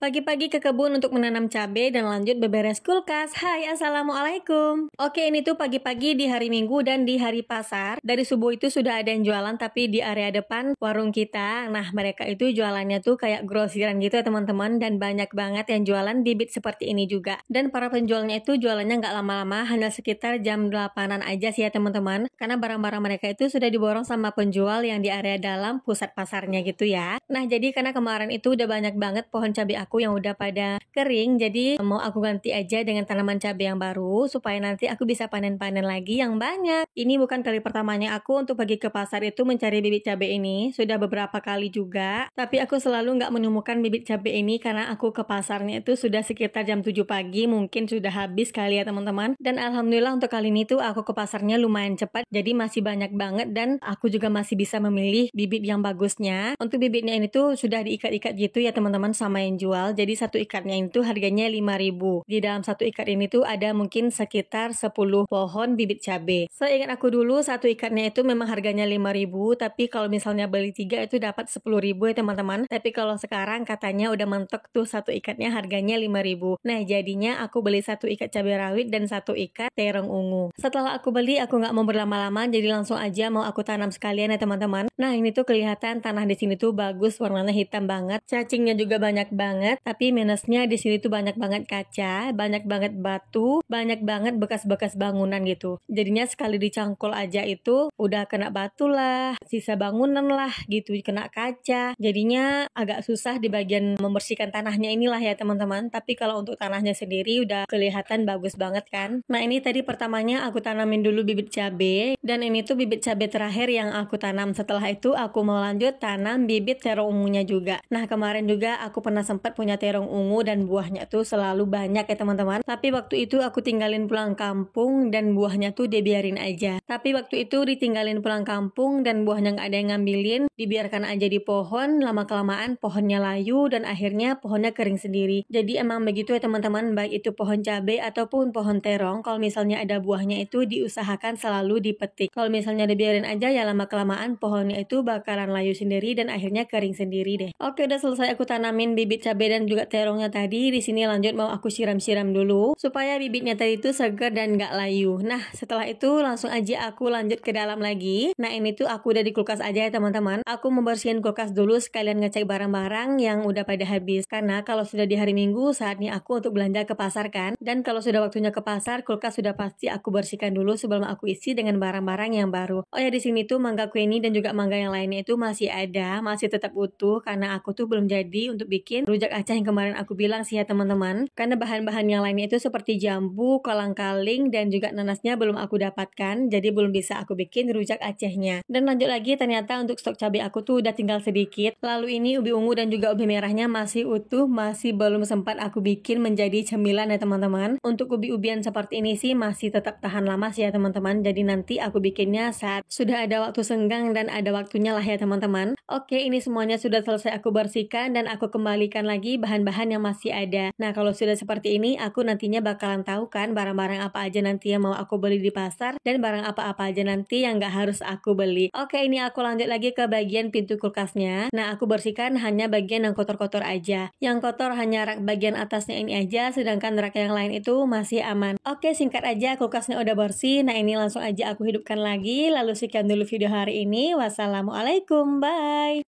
Pagi-pagi ke kebun untuk menanam cabai dan lanjut beberes kulkas. Hai, Assalamualaikum. Oke, ini tuh pagi-pagi di hari Minggu dan di hari pasar. Dari subuh itu sudah ada yang jualan, tapi di area depan warung kita. Nah, mereka itu jualannya tuh kayak grosiran gitu ya teman-teman. Dan banyak banget yang jualan bibit seperti ini juga. Dan para penjualnya itu jualannya nggak lama-lama, hanya sekitar jam 8-an aja sih ya teman-teman. Karena barang-barang mereka itu sudah diborong sama penjual yang di area dalam pusat pasarnya gitu ya. Nah, jadi karena kemarin itu udah banyak banget pohon cabai aku yang udah pada kering, jadi mau aku ganti aja dengan tanaman cabai yang baru supaya nanti aku bisa panen-panen lagi yang banyak. Ini bukan kali pertamanya aku untuk pergi ke pasar itu mencari bibit cabai ini, sudah beberapa kali juga, tapi aku selalu nggak menemukan bibit cabai ini karena aku ke pasarnya itu sudah sekitar jam 7 pagi, mungkin sudah habis kali ya teman-teman. Dan alhamdulillah untuk kali ini tuh aku ke pasarnya lumayan cepat, jadi masih banyak banget dan aku juga masih bisa memilih bibit yang bagusnya. Untuk bibitnya ini tuh sudah diikat-ikat gitu ya teman-teman sama yang jual. Jadi satu ikatnya itu harganya 5.000. Di dalam satu ikat ini tuh ada mungkin sekitar 10 pohon bibit cabai. Seingat aku dulu satu ikatnya itu memang harganya 5.000, tapi kalau misalnya beli 3 itu dapat 10.000 ya teman-teman. Tapi kalau sekarang katanya udah mentok tuh satu ikatnya harganya 5.000. Nah, jadinya aku beli satu ikat cabai rawit dan satu ikat terong ungu. Setelah aku beli, aku nggak mau berlama-lama, jadi langsung aja mau aku tanam sekalian ya teman-teman. Nah, ini tuh kelihatan tanah di sini tuh bagus, warnanya hitam banget. Cacingnya juga banyak banget, tapi minusnya di sini tuh banyak banget kaca, banyak banget batu, banyak banget bekas-bekas bangunan gitu. Jadinya sekali dicangkul aja itu udah kena batu lah, sisa bangunan lah gitu, kena kaca. Jadinya agak susah di bagian membersihkan tanahnya inilah ya teman-teman. Tapi kalau untuk tanahnya sendiri udah kelihatan bagus banget kan. Nah, ini tadi pertamanya aku tanamin dulu bibit cabai, dan ini tuh bibit cabai terakhir yang aku tanam. Setelah itu aku mau lanjut tanam bibit terong ungunya juga. Nah, kemarin juga aku pernah sempat punya terong ungu dan buahnya tuh selalu banyak ya teman-teman. Tapi waktu itu aku tinggalin pulang kampung dan buahnya tuh dibiarin aja. Tapi waktu itu ditinggalin pulang kampung dan buahnya nggak ada yang ngambilin, dibiarkan aja di pohon. Lama-kelamaan pohonnya layu dan akhirnya pohonnya kering sendiri. Jadi emang begitu ya teman-teman, baik itu pohon cabai ataupun pohon terong, kalau misalnya ada buahnya itu diusahakan selalu dipetik. Kalau misalnya dibiarin aja ya lama-kelamaan pohonnya itu bakalan layu sendiri dan akhirnya kering sendiri deh. Oke, udah selesai aku tanamin bibit cabai dan juga terongnya tadi. Di sini lanjut mau aku siram-siram dulu supaya bibitnya tadi itu segar dan nggak layu. Nah, setelah itu langsung aja aku lanjut ke dalam lagi. Nah, ini tuh aku udah di kulkas aja ya teman-teman. Aku membersihin kulkas dulu sekalian ngecek barang-barang yang udah pada habis. Karena kalau sudah di hari Minggu saatnya aku untuk belanja ke pasar kan. Dan kalau sudah waktunya ke pasar, kulkas sudah pasti aku bersihkan dulu sebelum aku isi dengan barang-barang yang baru. Oh ya, di sini tuh mangga kueni dan juga mangga yang lainnya itu masih ada, masih tetap utuh karena aku tuh belum jadi untuk bikin rujak Aceh yang kemarin aku bilang sih ya teman-teman. Karena bahan-bahan yang lainnya itu seperti jambu, kolang-kaling dan juga nanasnya belum aku dapatkan, jadi belum bisa aku bikin rujak Acehnya. Dan lanjut lagi, ternyata untuk stok cabai aku tuh udah tinggal sedikit. Lalu ini ubi ungu dan juga ubi merahnya masih utuh, masih belum sempat aku bikin menjadi cemilan ya teman-teman. Untuk ubi-ubian seperti ini sih masih tetap tahan lama sih ya teman-teman. Jadi nanti aku bikinnya saat sudah ada waktu senggang dan ada waktunya lah ya teman-teman. Oke, ini semuanya sudah selesai aku bersihkan dan aku kembalikan lagi bahan-bahan yang masih ada. Nah, kalau sudah seperti ini, aku nantinya bakalan tahu kan barang-barang apa aja nanti yang mau aku beli di pasar dan barang apa-apa aja nanti yang nggak harus aku beli. Oke, ini aku lanjut lagi ke bagian pintu kulkasnya. Nah, aku bersihkan hanya bagian yang kotor-kotor aja. Yang kotor hanya rak bagian atasnya ini aja, sedangkan rak yang lain itu masih aman. Oke, singkat aja kulkasnya udah bersih. Nah, ini langsung aja aku hidupkan lagi. Lalu sekian dulu video hari ini. Wassalamualaikum, bye!